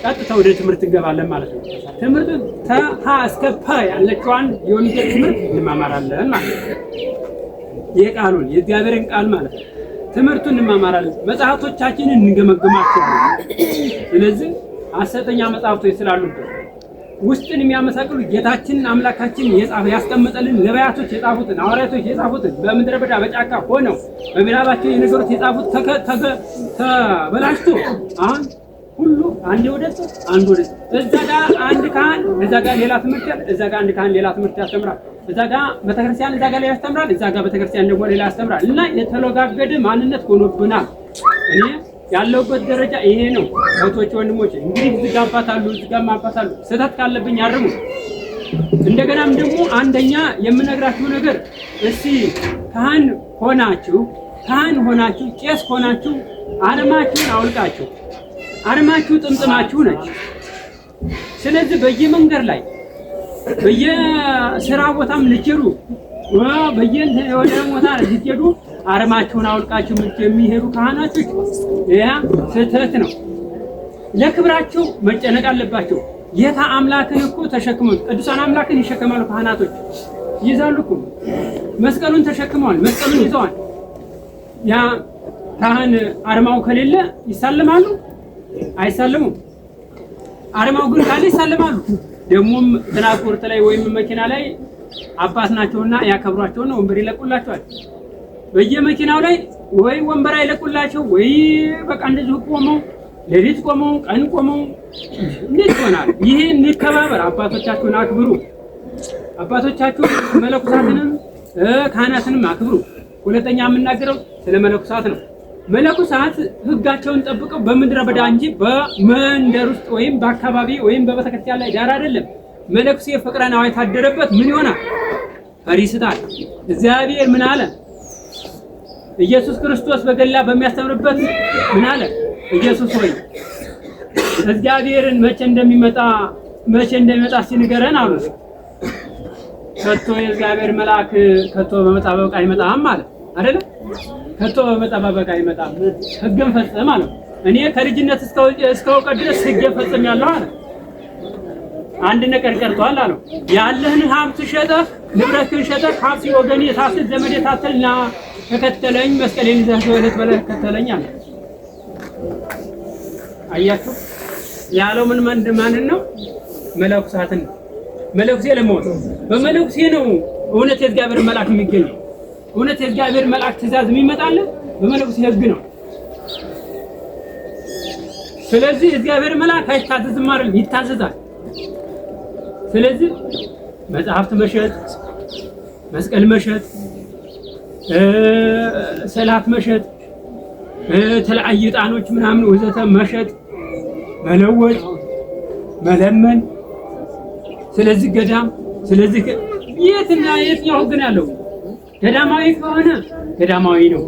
ቀጥታ ወደ ትምህርት እንገባለን ማለት ነው። ትምህርቱ ከሀ እስከ ፐ ያለችዋን የወንጌል ትምህርት እንማማራለን ማለት ነው። የቃሉን የእግዚአብሔርን ቃል ማለት ነው። ትምህርቱን እንማማራለን። መጽሐፍቶቻችንን እንገመግማቸዋለን። ስለዚህ ሐሰተኛ መጽሐፍቶች ስላሉበት ውስጥን የሚያመሳቅሉ ጌታችንን አምላካችንን ያስቀመጠልን ነቢያቶች የጻፉትን ሐዋርያቶች የጻፉትን በምድረ በዳ በጫካ ሆነው በምናባቸው የነገሩት የጻፉት ተበላሽቶ አሁን ሁሉ አንድ ወደ እዛ ጋር አንድ ካህን እዛ ጋር ሌላ ትምህርት እዛ ጋር አንድ ካህን ሌላ ትምህርት ያስተምራል። እዛ ጋር ቤተክርስቲያን እዛ ጋር ሌላ ያስተምራል። እዛ ጋር ቤተክርስቲያን ደግሞ ሌላ ያስተምራል እና የተለጋገደ ማንነት ሆኖብናል። እኔ ያለውበት ደረጃ ይሄ ነው። እህቶች ወንድሞች፣ እንግዲህ እዚህ ጋር አባታሉ እዚህ ጋር አባታሉ ስህተት ካለብኝ አርሙ። እንደገናም ደግሞ አንደኛ የምነግራችሁ ነገር እስቲ ካህን ሆናችሁ ቄስ ሆናችሁ አርማችሁን አውልቃችሁ አርማችሁ ጥምጥማችሁ ነች። ስለዚህ በየመንገድ ላይ በየስራ ቦታም ልትሄዱ ወደ ቦታ ልትሄዱ አርማችሁን አውልቃችሁ የሚሄዱ ካህናቶች ያ ስህተት ነው። ለክብራቸው መጨነቅ አለባቸው። ጌታ አምላክን እኮ ተሸክመው ቅዱሳን አምላክን ይሸከማሉ። ካህናቶች ይዛሉ እኮ መስቀሉን ተሸክመዋል። መስቀሉን ይዘዋል። ያ ካህን አርማው ከሌለ ይሳለማሉ? አይሳለሙም። አርማው ግን ካለ ይሳለማሉ። ደግሞም ትራንስፖርት ላይ ወይም መኪና ላይ አባት ናቸውና ያከብሯቸውና ወንበር ይለቁላቸዋል። በየመኪናው ላይ ወይ ወንበር አይለቁላቸው ወይ በቃ እንደዚህ ቆመው ለሊት ቆመው ቀን ቆመው እንዴት ይሆናል? ይሄ እንከባበር። አባቶቻችሁን አክብሩ። አባቶቻችሁ መለኩሳትንም ካህናትንም አክብሩ። ሁለተኛ የምናገረው ስለ መለኩሳት ነው። መለኩሳት ሕጋቸውን ጠብቀው በምድረ በዳ እንጂ በመንደር ውስጥ ወይም በአካባቢ ወይም በቤተክርስቲያን ላይ ዳር አይደለም። መለኩሴ ፍቅረ ነዋይ የታደረበት ምን ይሆናል? ፈሪስታል። እግዚአብሔር ምን አለ? ኢየሱስ ክርስቶስ በገላ በሚያስተምርበት ምን አለ? ኢየሱስ ሆይ እግዚአብሔርን መቼ እንደሚመጣ ሲንገረን አሉ። ከቶ የእግዚአብሔር መልአክ ከቶ በመጣበቅ አይመጣም ማለት አይደለ? ከቶ በመጣበቅ አይመጣም። ሕግን ፈጽም አለ። እኔ ከልጅነት እስከ እውቀት ድረስ ሕግን ፈጽሜያለሁ አለ። አንድ ነገር ቀርቷል አለው። ያለህን ሀብት ሸጠህ ንብረትህን ሸጠህ ሀብት ወገኔ ታስል ዘመዴ ታስልና ተከተለኝ መስቀሌን ይዘህ ወለት በለህ ተከተለኝ አለ። አያችሁ ያለው ማንን ነው? መለኩሳትን። መለኩሴ ለመሆን በመለኩሴ ነው እውነት የእግዚአብሔር መልአክ የሚገኘው። እውነት የእግዚአብሔር መልአክ ትእዛዝ የሚመጣልን በመለኩሴ ሕግ ነው። ስለዚህ እግዚአብሔር መልአክ አይታዘዝም አይደል? ይታዘዛል። ስለዚህ መጽሐፍት መሸጥ፣ መስቀል መሸጥ፣ ሰላት መሸጥ፣ ተለያዩ ዕጣኖች ምናምን ወዘተ መሸጥ፣ መለወጥ፣ መለመን። ስለዚህ ገዳም ስለዚህ የትና የትኛው ሕግ ነው ያለው? ገዳማዊ ከሆነ ገዳማዊ ነው።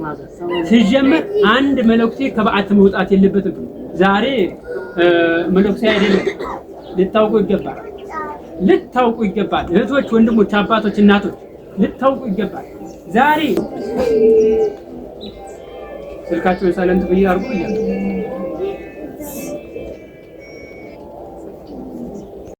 ሲጀመር አንድ መለኩሴ ከበዓት መውጣት የለበትም። ዛሬ መለኩሴ አይደለም። ልታውቁ ይገባል። እህቶች፣ ወንድሞች፣ አባቶች፣ እናቶች ልታውቁ ይገባል። ዛሬ ስልካቸውን ሳይለንት ብዬ አድርጉ።